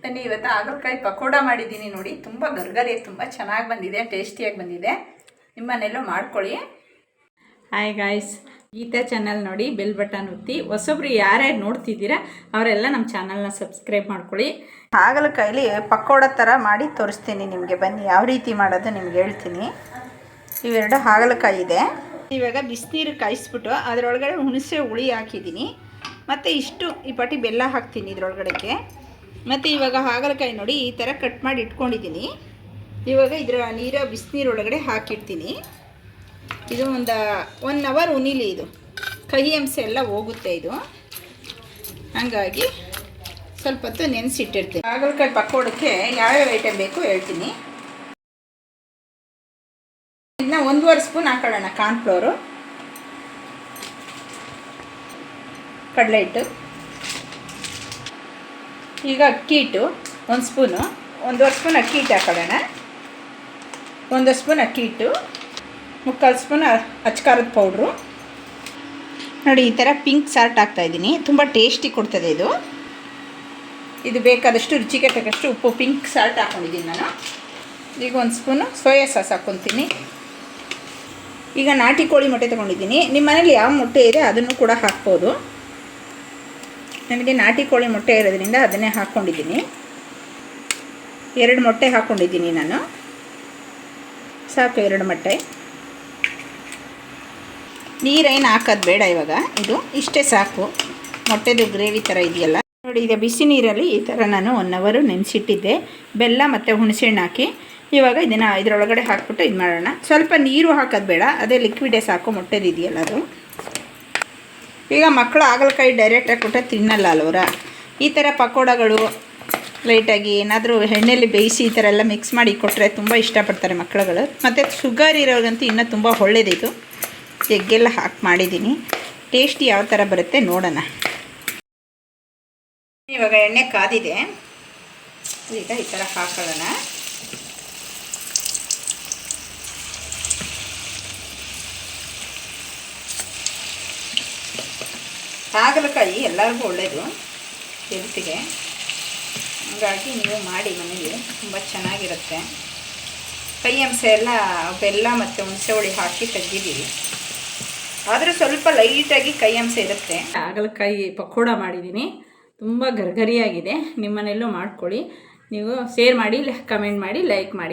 ಬನ್ನಿ ಇವತ್ತು ಹಾಗಲಕಾಯಿ ಪಕೋಡ ಮಾಡಿದ್ದೀನಿ ನೋಡಿ. ತುಂಬ ಗರ್ಗರಿ, ತುಂಬ ಚೆನ್ನಾಗಿ ಬಂದಿದೆ, ಟೇಸ್ಟಿಯಾಗಿ ಬಂದಿದೆ. ನಿಮ್ಮ ಮನೆಯಲ್ಲೂ ಮಾಡ್ಕೊಳ್ಳಿ. ಹಾಯ್ ಗಾಯ್ಸ್, ಗೀತಾ ಚಾನಲ್ ನೋಡಿ, ಬೆಲ್ ಬಟನ್ ಒತ್ತಿ. ಹೊಸೊಬ್ರು ಯಾರ್ಯಾರು ನೋಡ್ತಿದ್ದೀರಾ ಅವರೆಲ್ಲ ನಮ್ಮ ಚಾನಲ್ನ ಸಬ್ಸ್ಕ್ರೈಬ್ ಮಾಡ್ಕೊಳ್ಳಿ. ಹಾಗಲಕಾಯಲ್ಲಿ ಪಕೋಡ ಥರ ಮಾಡಿ ತೋರಿಸ್ತೀನಿ ನಿಮಗೆ. ಬನ್ನಿ ಯಾವ ರೀತಿ ಮಾಡೋದು ನಿಮ್ಗೆ ಹೇಳ್ತೀನಿ. ಇವೆರಡು ಹಾಗಲಕಾಯಿ ಇದೆ. ಇವಾಗ ಬಿಸಿನೀರು ಕಾಯಿಸ್ಬಿಟ್ಟು ಅದರೊಳಗಡೆ ಹುಣಸೆ ಹುಳಿ ಹಾಕಿದ್ದೀನಿ. ಮತ್ತು ಇಷ್ಟು ಈ ಪಟ್ಟಿ ಬೆಲ್ಲ ಹಾಕ್ತೀನಿ ಇದರೊಳಗಡೆಗೆ. ಮತ್ತು ಇವಾಗ ಹಾಗಲಕಾಯಿ ನೋಡಿ ಈ ಥರ ಕಟ್ ಮಾಡಿ ಇಟ್ಕೊಂಡಿದ್ದೀನಿ. ಇವಾಗ ಇದರ ಬಿಸಿನೀರೊಳಗಡೆ ಹಾಕಿಡ್ತೀನಿ. ಇದು ಒಂದು 1 ಅವರ್ ಉನಿಲಿ. ಇದು ಕಹಿ ಅಂಶ ಎಲ್ಲ ಹೋಗುತ್ತೆ ಇದು. ಹಾಗಾಗಿ ಸ್ವಲ್ಪ ಹೊತ್ತು ನೆನೆಸಿಟ್ಟಿರ್ತೀನಿ. ಹಾಗಲಕಾಯಿ ಪಕೋಡಕ್ಕೆ ಯಾವ್ಯಾವ ಐಟಮ್ ಬೇಕು ಹೇಳ್ತೀನಿ. ಇದನ್ನ 1.5 ಸ್ಪೂನ್ ಹಾಕೊಳ್ಳೋಣ. ಕಾರ್ನ್ಫ್ಲೋರು, ಕಡಲೆ ಹಿಟ್ಟು, ಈಗ ಅಕ್ಕಿ ಹಿಟ್ಟು 1 ಸ್ಪೂನು, 1.5 ಸ್ಪೂನ್ ಅಕ್ಕಿ ಹಿಟ್ಟು ಹಾಕೊಳ್ಳೋಣ. 1 ಸ್ಪೂನ್ ಅಕ್ಕಿ ಹಿಟ್ಟು, 3/4 ಸ್ಪೂನ್ ಅಚ್ಕಾರದ ಪೌಡ್ರು. ನೋಡಿ ಈ ಥರ ಪಿಂಕ್ ಸಾಲ್ಟ್ ಹಾಕ್ತಾಯಿದ್ದೀನಿ. ತುಂಬ ಟೇಸ್ಟಿ ಕೊಡ್ತದೆ ಇದು. ಇದು ಬೇಕಾದಷ್ಟು ರುಚಿಗೆ ತಕ್ಕಷ್ಟು ಉಪ್ಪು, ಪಿಂಕ್ ಸಾಲ್ಟ್ ಹಾಕ್ಕೊಂಡಿದ್ದೀನಿ ನಾನು. ಈಗ 1 ಸ್ಪೂನು ಸೋಯಾ ಸಾಸ್ ಹಾಕ್ಕೊತೀನಿ. ಈಗ ನಾಟಿ ಕೋಳಿ ಮೊಟ್ಟೆ ತೊಗೊಂಡಿದ್ದೀನಿ. ನಿಮ್ಮ ಮನೇಲಿ ಯಾವ ಮೊಟ್ಟೆ ಇದೆ ಅದನ್ನು ಕೂಡ ಹಾಕ್ಬೋದು. ನನಗೆ ನಾಟಿ ಕೋಳಿ ಮೊಟ್ಟೆ ಇರೋದ್ರಿಂದ ಅದನ್ನೇ ಹಾಕ್ಕೊಂಡಿದ್ದೀನಿ. 2 ಮೊಟ್ಟೆ ಹಾಕ್ಕೊಂಡಿದ್ದೀನಿ ನಾನು. ಸಾಕು 2 ಮೊಟ್ಟೆ. ನೀರೇನು ಹಾಕೋದು ಬೇಡ ಇವಾಗ. ಇದು ಇಷ್ಟೇ ಸಾಕು. ಮೊಟ್ಟೆದು ಗ್ರೇವಿ ಥರ ಇದೆಯಲ್ಲ ನೋಡಿ. ಈಗ ಬಿಸಿ ನೀರಲ್ಲಿ ಈ ಥರ ನಾನು 1 ಅವರ್ ನೆನೆಸಿಟ್ಟಿದ್ದೆ. ಬೆಲ್ಲ ಮತ್ತು ಹುಣಸೆಹಣ್ಣು ಹಾಕಿ ಇವಾಗ ಇದನ್ನು ಇದರೊಳಗಡೆ ಹಾಕ್ಬಿಟ್ಟು ಇದು ಮಾಡೋಣ. ಸ್ವಲ್ಪ ನೀರು ಹಾಕೋದು ಬೇಡ, ಅದೇ ಲಿಕ್ವಿಡೇ ಸಾಕು. ಮೊಟ್ಟೆದು ಇದೆಯಲ್ಲ ಅದು. ಈಗ ಮಕ್ಕಳು ಹಾಗಲಕಾಯಿ ಡೈರೆಕ್ಟಾಗಿ ಕೊಟ್ಟರೆ ತಿನ್ನಲ್ಲ ಅಲ್ವರ. ಈ ಥರ ಪಕೋಡಗಳು ಲೈಟಾಗಿ ಏನಾದರೂ ಎಣ್ಣೆಯಲ್ಲಿ ಬೇಯಿಸಿ ಈ ಥರ ಎಲ್ಲ ಮಿಕ್ಸ್ ಮಾಡಿ ಕೊಟ್ಟರೆ ತುಂಬ ಇಷ್ಟಪಡ್ತಾರೆ ಮಕ್ಕಳುಗಳು. ಮತ್ತು ಶುಗರ್ ಇರೋಗಂತೂ ಇನ್ನೂ ತುಂಬ ಒಳ್ಳೆಯದಿದು. ಎಗ್ಗೆಲ್ಲ ಹಾಕಿ ಮಾಡಿದ್ದೀನಿ. ಟೇಸ್ಟಿ ಯಾವ ಥರ ಬರುತ್ತೆ ನೋಡೋಣ. ಇವಾಗ ಎಣ್ಣೆ ಕಾದಿದೆ. ಈಗ ಈ ಥರ ಹಾಕೊಳ್ಳೋಣ. ಹಾಗಲಕಾಯಿ ಎಲ್ಲರಿಗೂ ಒಳ್ಳೆಯದು ಹೆಲ್ತಿಗೆ. ಹಾಗಾಗಿ ನೀವು ಮಾಡಿ ಮನೇಲಿ, ತುಂಬ ಚೆನ್ನಾಗಿರುತ್ತೆ. ಕಹಿ ಅಂಶ ಎಲ್ಲ ಬೆಲ್ಲ ಮತ್ತು ಹುಣಸೆ ಹುಳಿ ಹಾಕಿ ತೆಗೆದಿದ್ದೀವಿ. ಆದರೆ ಸ್ವಲ್ಪ ಲೈಟಾಗಿ ಕಹಿ ಅಂಶ ಇರುತ್ತೆ. ಹಾಗಲಕಾಯಿ ಪಕೋಡ ಮಾಡಿದ್ದೀನಿ. ತುಂಬ ಗರ್ಗರಿಯಾಗಿದೆ. ನಿಮ್ಮ ಮನೆಯಲ್ಲೂ ಮಾಡ್ಕೊಳ್ಳಿ. ನೀವು ಶೇರ್ ಮಾಡಿ, ಕಮೆಂಟ್ ಮಾಡಿ, ಲೈಕ್ ಮಾಡಿ.